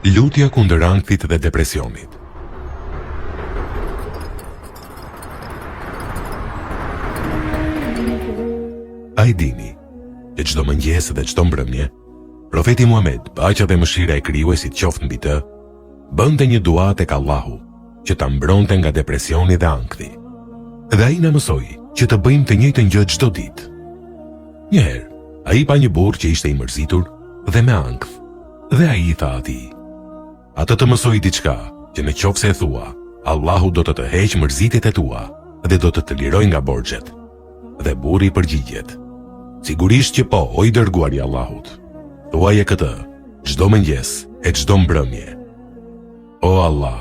Lutja kundër ankthit dhe depresionit. A i dini, që çdo mëngjes dhe çdo mbrëmje, profeti Muhammed, paqja dhe mëshira e krijuesit qoftë mbi të, bënte një dua tek Allahu, që ta mbronte nga depresioni dhe ankthi. Dhe ai na mësoi që të bëjmë të njëjtën gjë çdo ditë. Një herë, ai pa një burrë që ishte i mërzitur dhe me ankth, dhe ai i tha atij: "Atë të mësoj diçka, që në qoftë se e thua, Allahu do të heqë mërzitjet e tua dhe do të liroj nga borxhet." Dhe burri përgjigjet: "Sigurisht që po, o i dërguari i Allahut. Thuaje këtë çdo mëngjes e çdo mbrëmje. O Allah,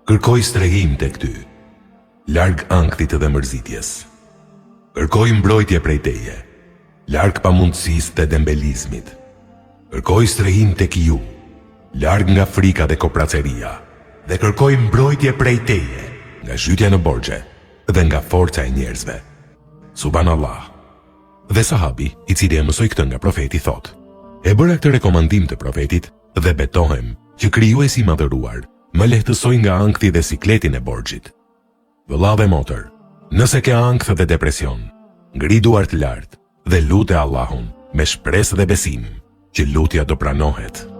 kërkoj strehim tek ty, larg ankthit dhe mërzitjes. Kërkoj mbrojtje prej teje, larg pamundësisë dhe dembelizmit. Kërkoj strehim tek ju, larg nga frika dhe kopraceria, dhe kërkoj mbrojtje prej teje, nga zhytja në borxhe dhe nga forca e njerëzve." Subhanallah. Dhe sahabi, i cili e mësoi këtë nga profeti, thot: "E bëra këtë rekomandim të profetit dhe betohem që krijuesi i madhëruar më lehtësoi nga ankthi dhe sikletin e borxhit." Vëlla dhe motër, nëse ke ankth dhe depresion, ngri duart lart dhe lute Allahun me shpresë dhe besim që lutja do pranohet.